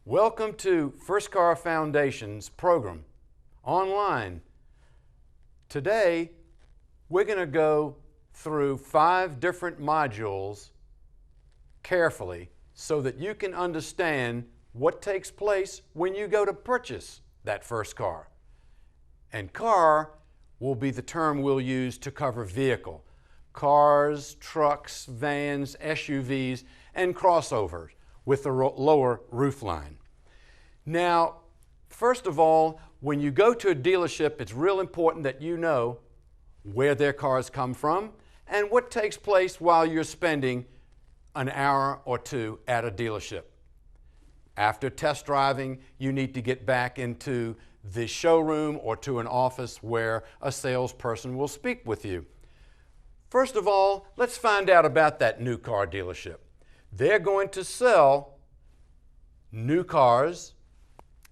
Welcome to FirstCar Foundation's program online. Today, we're going to go through 5 different modules carefully so that you can understand what takes place when you go to purchase that first car. And car will be the term we'll use to cover vehicle. Cars, trucks, vans, SUVs, and crossovers with the lower roof line. Now, first of all, when you go to a dealership, it's real important that you know where their cars come from and what takes place while you're spending an hour or two at a dealership. After test driving, you need to get back into the showroom or to an office where a salesperson will speak with you. First of all, let's find out about that new car dealership. They're going to sell new cars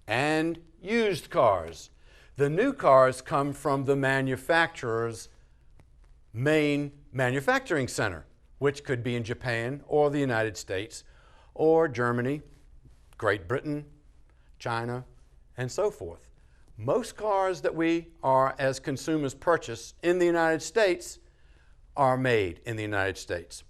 and used cars. The new cars come from the manufacturer's main manufacturing center, which could be in Japan or the United States or Germany, Great Britain, China, and so forth. Most cars that we are as consumers purchase in the United States are made in the United States.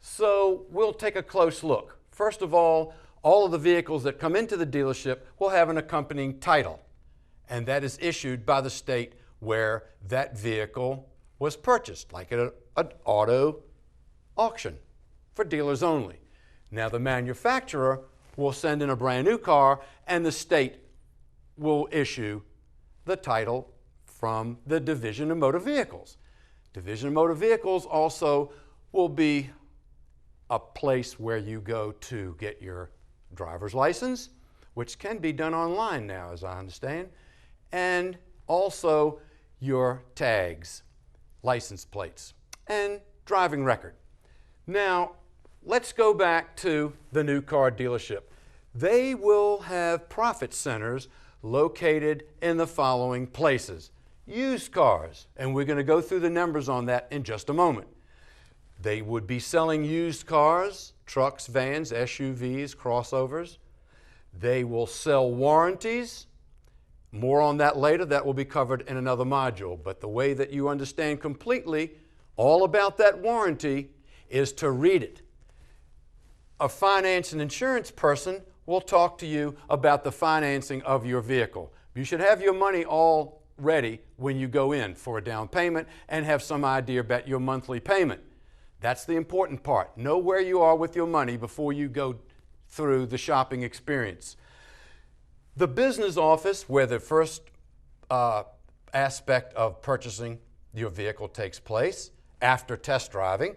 So we'll take a close look. First of all of the vehicles that come into the dealership will have an accompanying title, and that is issued by the state where that vehicle was purchased, like at an auto auction for dealers only. Now the manufacturer will send in a brand new car and the state will issue the title from the Division of Motor Vehicles. Division of Motor Vehicles also will be a place where you go to get your driver's license, which can be done online now, as I understand, and also your tags, license plates, and driving record. Now, let's go back to the new car dealership. They will have profit centers located in the following places. Used cars, and we're going to go through the numbers on that in just a moment. They would be selling used cars, trucks, vans, SUVs, crossovers. They will sell warranties. More on that later. That will be covered in another module. But the way that you understand completely all about that warranty is to read it. A finance and insurance person will talk to you about the financing of your vehicle. You should have your money all ready when you go in for a down payment and have some idea about your monthly payment. That's the important part. Know where you are with your money before you go through the shopping experience. The business office, where the first aspect of purchasing your vehicle takes place, after test driving,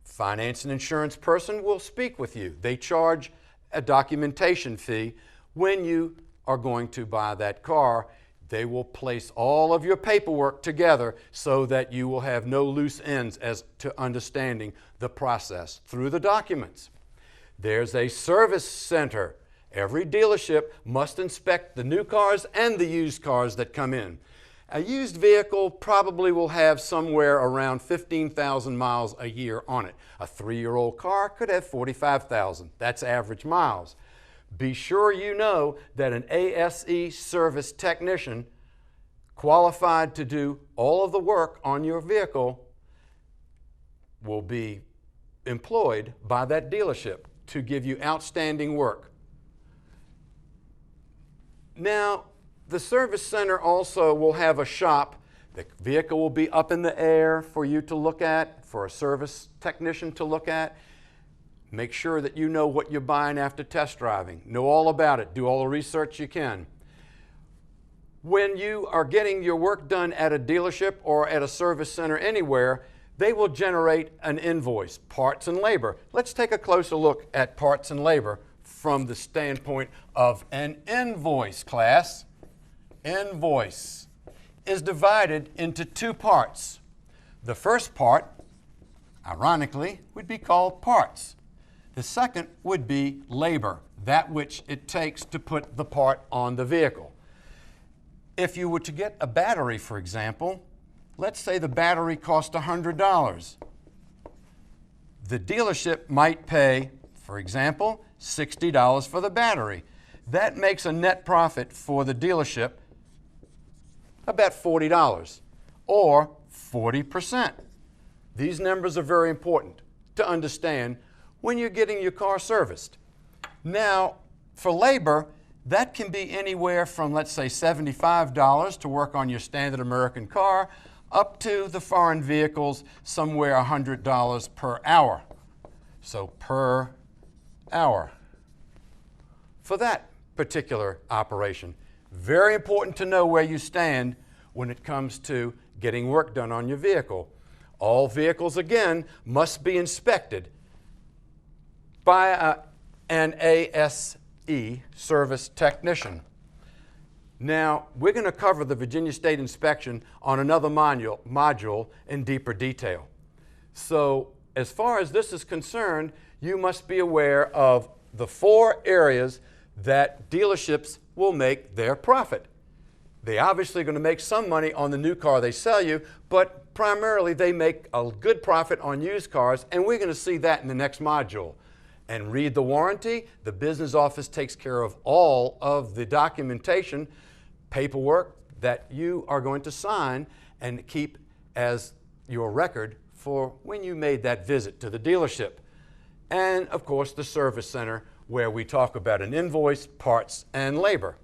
finance and insurance person will speak with you. They charge a documentation fee when you are going to buy that car. They will place all of your paperwork together so that you will have no loose ends as to understanding the process through the documents. There's a service center. Every dealership must inspect the new cars and the used cars that come in. A used vehicle probably will have somewhere around 15,000 miles a year on it. A 3-year-old car could have 45,000. That's average miles. Be sure you know that an ASE service technician qualified to do all of the work on your vehicle will be employed by that dealership to give you outstanding work. Now, the service center also will have a shop. The vehicle will be up in the air for you to look at, for a service technician to look at. Make sure that you know what you're buying after test driving. Know all about it. Do all the research you can. When you are getting your work done at a dealership or at a service center anywhere, they will generate an invoice, parts and labor. Let's take a closer look at parts and labor from the standpoint of an invoice, class. Invoice is divided into 2 parts. The first part, ironically, would be called parts. The second would be labor, that which it takes to put the part on the vehicle. If you were to get a battery, for example, let's say the battery cost $100. The dealership might pay, for example, $60 for the battery. that makes a net profit for the dealership about $40 or 40%. These numbers are very important to understand when you're getting your car serviced. Now, for labor, that can be anywhere from, let's say, $75 to work on your standard American car up to the foreign vehicles, somewhere $100 per hour. So per hour for that particular operation. Very important to know where you stand when it comes to getting work done on your vehicle. All vehicles, again, must be inspected by an ASE, service technician. Now, we're going to cover the Virginia State inspection on another module in deeper detail. So, as far as this is concerned, you must be aware of the 4 areas that dealerships will make their profit. They obviously are going to make some money on the new car they sell you, but primarily they make a good profit on used cars, and we're going to see that in the next module. And read the warranty. The business office takes care of all of the documentation, paperwork that you are going to sign and keep as your record for when you made that visit to the dealership. And of course, the service center, where we talk about an invoice, parts, and labor.